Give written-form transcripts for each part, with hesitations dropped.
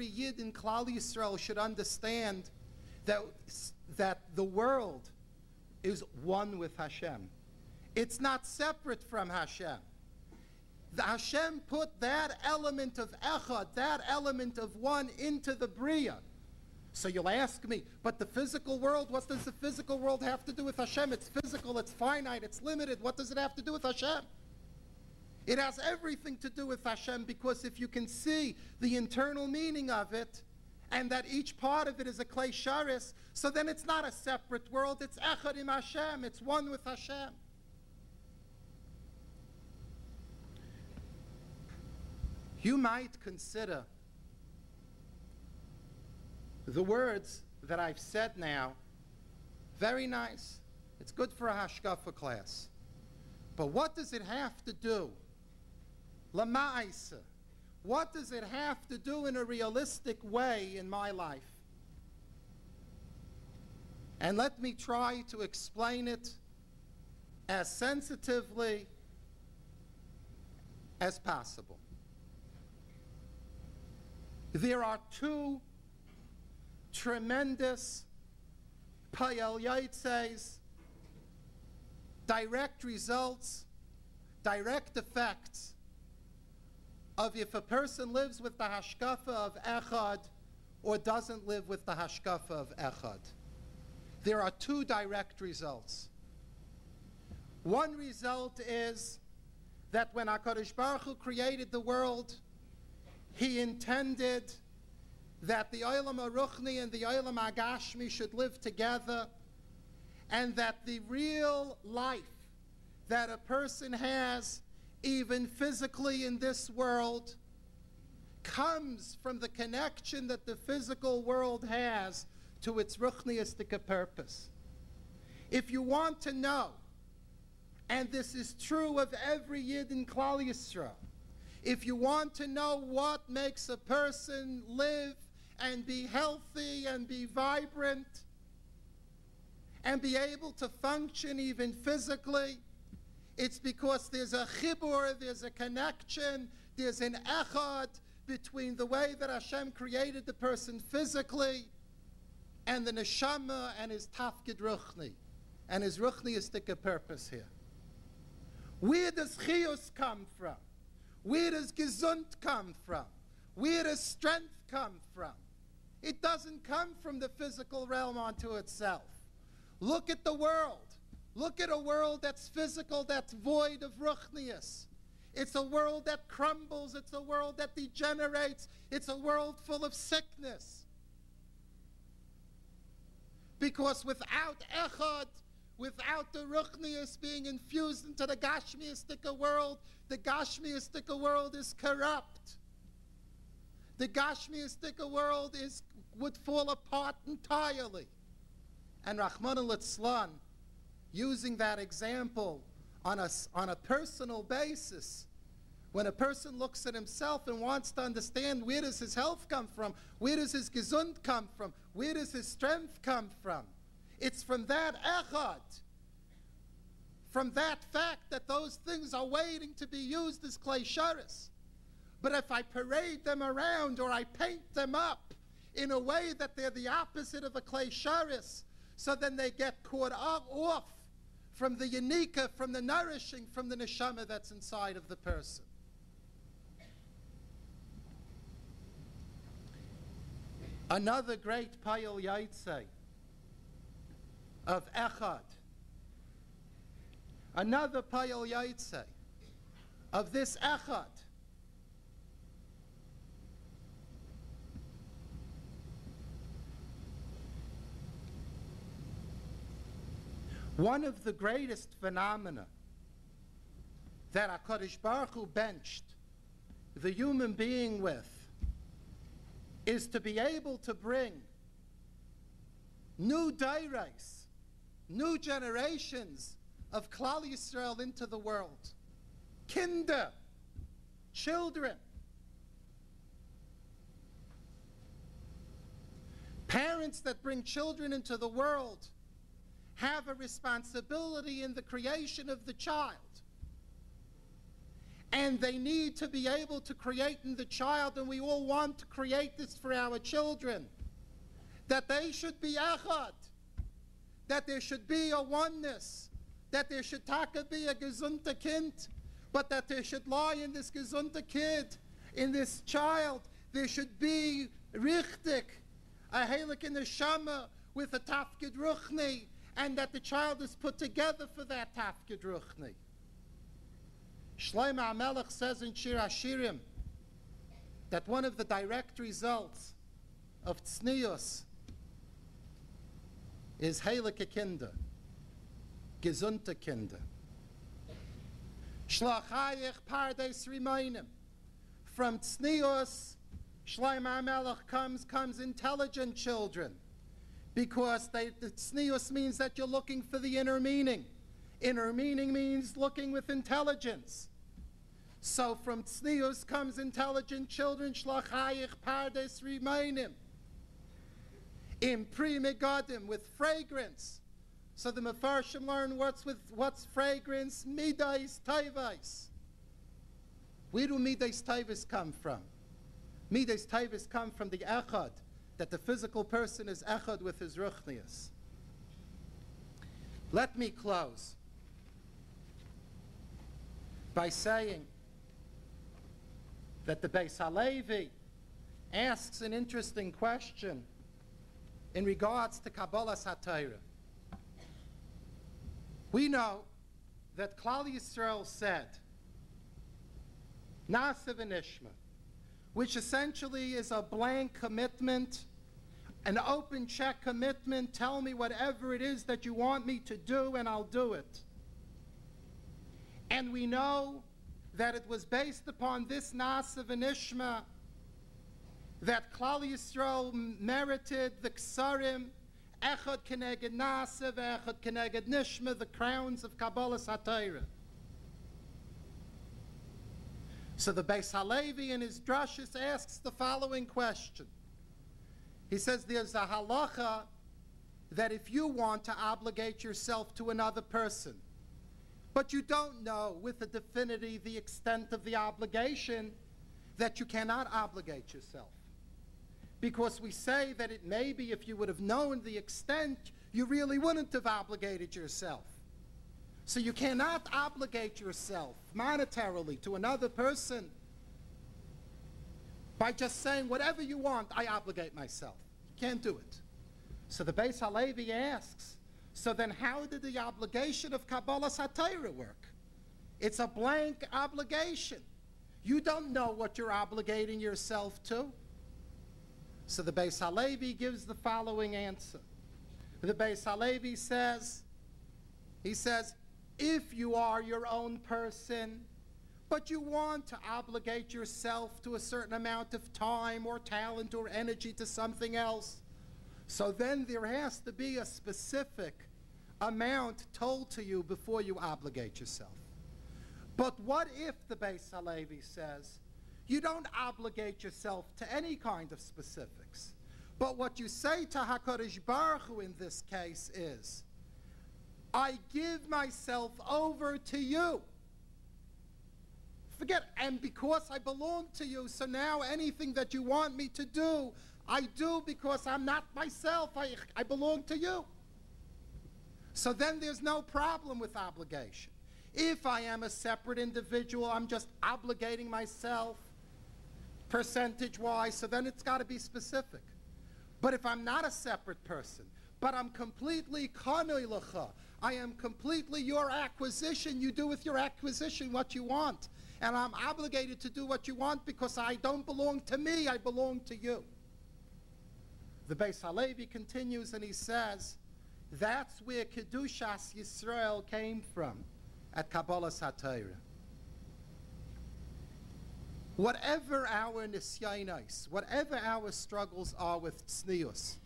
every Yid in Klal Yisrael should understand that the world is one with Hashem. It's not separate from Hashem. The Hashem put that element of echad, that element of one, into the Bria. So you'll ask me, but the physical world, what does the physical world have to do with Hashem? It's physical, it's finite, it's limited. What does it have to do with Hashem? It has everything to do with Hashem, because if you can see the internal meaning of it, and that each part of it is a klei sharis, so then it's not a separate world, it's echad im Hashem, it's one with Hashem. You might consider the words that I've said now very nice. It's good for a hashkafa class. But what does it have to do? Lama'isa. What does it have to do in a realistic way in my life? And let me try to explain it as sensitively as possible. There are two tremendous payal yaitses, direct results, direct effects of if a person lives with the hashkafa of echad or doesn't live with the hashkafa of echad. There are two direct results. One result is that when HaKadosh Baruch Hu created the world, He intended that the Olam HaRuchni and the Olam HaGashmi should live together, and that the real life that a person has, even physically in this world, comes from the connection that the physical world has to its ruchniistic purpose. If you want to know, and this is true of every Yid in Klal Yisrael, if you want to know what makes a person live and be healthy and be vibrant and be able to function even physically, it's because there's a chibur, there's a connection, there's an echad between the way that Hashem created the person physically and the neshama and his tafkid ruchni and his ruchniistic purpose here. Where does chiyus come from? Where does gesund come from? Where does strength come from? It doesn't come from the physical realm onto itself. Look at the world. Look at a world that's physical, that's void of ruchnius. It's a world that crumbles. It's a world that degenerates. It's a world full of sickness. Because without echad, without the ruchnius being infused into the gashmiistic world, the gashmiistic world is corrupt. The gashmiistic world would fall apart entirely. And Rahman al-Itzlan, using that example on a personal basis, when a person looks at himself and wants to understand where does his health come from, where does his gesund come from, where does his strength come from, it's from that echad, from that fact that those things are waiting to be used as klei sharis. But if I parade them around or I paint them up in a way that they're the opposite of a klei sharis, so then they get caught off from the yanika, from the nourishing, from the neshama that's inside of the person. Another great payal yaitse of echad, another payal yaitse of this echad, one of the greatest phenomena that HaKadosh Baruch Hu benched the human being with is to be able to bring new dairais, new generations of Klal Yisrael into the world. Kinder, children. Parents that bring children into the world have a responsibility in the creation of the child. And they need to be able to create in the child, and we all want to create this for our children, that they should be echad, that there should be a oneness, that there should be a gesunde Kind, but that there should lie in this gesunde Kid, in this child, there should be richtig, a heilige neshama with a tafkid ruchni, and that the child is put together for that tafkid ruchni. Shlomo HaMelech says in Shir HaShirim that one of the direct results of Tznius is heilige Kinder, gesunde Kinder. Shlachayich pardes rimonim. From Tznius, Shlomo HaMelech comes intelligent children, because the Tznius means that you're looking for the inner meaning. Inner meaning means looking with intelligence. So from Tznius comes intelligent children, Shlachayich pardes rimonim. In pri megadim, with fragrance. So the Mefarshim learn what's fragrance, midais taivais. Where do midais taivais come from? Midais taivais come from the echad, that the physical person is echad with his ruchnius. Let me close by saying that the Beis Halevi asks an interesting question in regards to Kabbalas HaTorah. We know that Klal Yisrael said, Na'aseh v'nishma, which essentially is a blank commitment, an open check commitment. Tell me whatever it is that you want me to do, and I'll do it. And we know that it was based upon this Na'aseh v'nishma that Klal Yisrael merited the Ksarim, Echad Keneged Na'aseh ve'Echad Keneged Nishma, the crowns of Kabbalas HaTorah. So the Beis Halevi in his drashis asks the following question. He says there's a halacha that if you want to obligate yourself to another person, but you don't know with a definity the extent of the obligation, that you cannot obligate yourself. Because we say that it may be if you would have known the extent, you really wouldn't have obligated yourself. So you cannot obligate yourself monetarily to another person by just saying, whatever you want, I obligate myself. You can't do it. So the Beis Halevi asks, so then how did the obligation of Kabbalas HaTorah work? It's a blank obligation. You don't know what you're obligating yourself to. So the Beis Halevi gives the following answer. The Beis Halevi says, if you are your own person, but you want to obligate yourself to a certain amount of time or talent or energy to something else, so then there has to be a specific amount told to you before you obligate yourself. But what if, the Beis Halevi says, you don't obligate yourself to any kind of specifics, but what you say to HaKadosh Baruch Hu in this case is, I give myself over to you. Forget, and because I belong to you, so now anything that you want me to do, I do because I'm not myself, I belong to you. So then there's no problem with obligation. If I am a separate individual, I'm just obligating myself percentage-wise, so then it's got to be specific. But if I'm not a separate person, but I'm completely kanoi lecha, I am completely your acquisition, you do with your acquisition what you want, and I'm obligated to do what you want because I don't belong to me, I belong to you. The Beis Halevi continues and he says, that's where Kedushas Yisrael came from at Kabbalas HaTorah. Whatever our nisyanos, whatever our struggles are with tznius,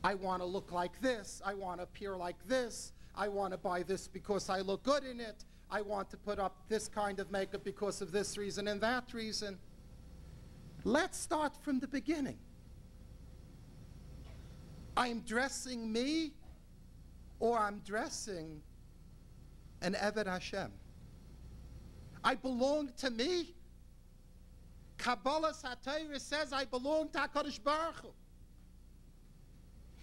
I want to look like this, I want to appear like this, I want to buy this because I look good in it, I want to put up this kind of makeup because of this reason and that reason. Let's start from the beginning. I'm dressing me, or I'm dressing an Eved Hashem. I belong to me. Kabbalah Satira says I belong to HaKadosh Baruch Hu.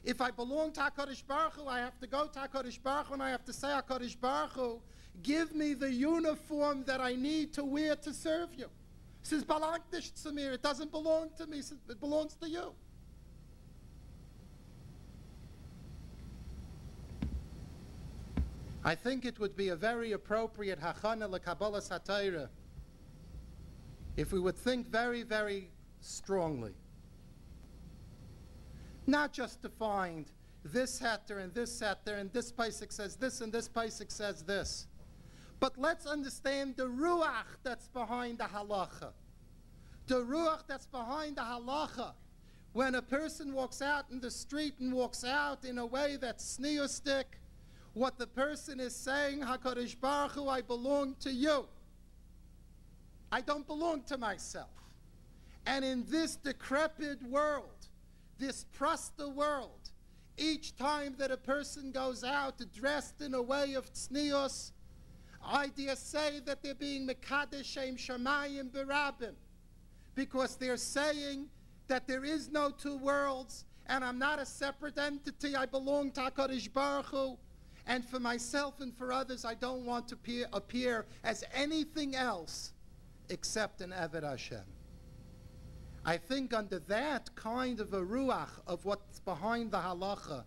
If I belong to HaKadosh Baruch Hu, I have to go to HaKadosh Baruch Hu and I have to say, HaKadosh Baruch Hu, give me the uniform that I need to wear to serve you. He says, "Belangt nicht zu mir." It doesn't belong to me. He says, it belongs to you. I think it would be a very appropriate hachana lekabbalas hatayra if we would think very, very strongly. Not just to find this heter and this heter and this pasuk says this and this pasuk says this. But let's understand the ruach that's behind the halacha. The ruach that's behind the halacha. When a person walks out in the street and walks out in a way that's tzniustic, what the person is saying, HaKadosh Baruch Hu, I belong to you. I don't belong to myself. And in this decrepit world, this prasta world, each time that a person goes out dressed in a way of tznius, I dare say that they're being mekadesh shem shamayim berabim, because they're saying that there is no two worlds, and I'm not a separate entity. I belong to HaKadosh Baruch Hu, and for myself and for others, I don't want to appear as anything else except an Eved Hashem. I think under that kind of a ruach of what's behind the halacha,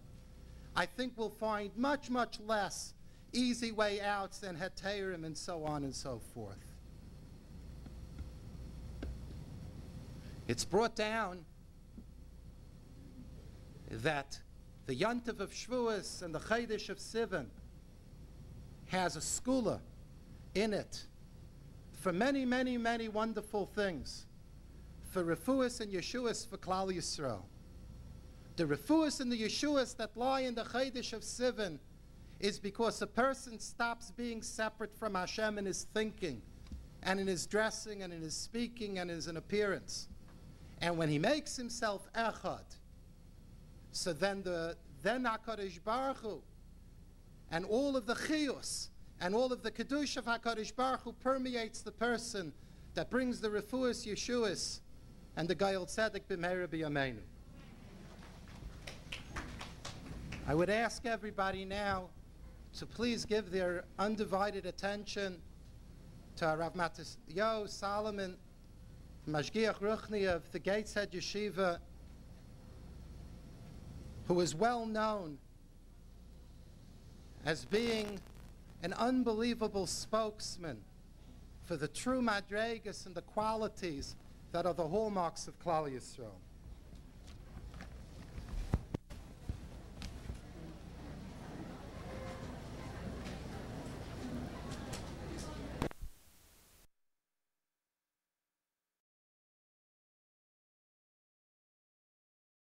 I think we'll find much, much less easy way outs than heterim and so on and so forth. It's brought down that the Yontiv of Shavuos and the Chodesh of Sivan has a skula in it for many, many, many wonderful things. For refuas and Yeshuas for Klal Yisrael. The refuas and the Yeshuas that lie in the Chodesh of Sivan is because a person stops being separate from Hashem in his thinking and in his dressing and in his speaking and in his appearance. And when he makes himself echad, so then HaKadosh Baruch Hu and all of the chiyus and all of the kedusha of HaKadosh Baruch Hu permeates the person that brings the refuas Yeshuas and the Gayel Tzedek b'meira b'yameinu. I would ask everybody now to please give their undivided attention to Rav Matisyahu Solomon, Mashgiach Ruchni of the Gateshead Yeshiva, who is well known as being an unbelievable spokesman for the true madregas and the qualities that are the hallmarks of Klal Yisrael.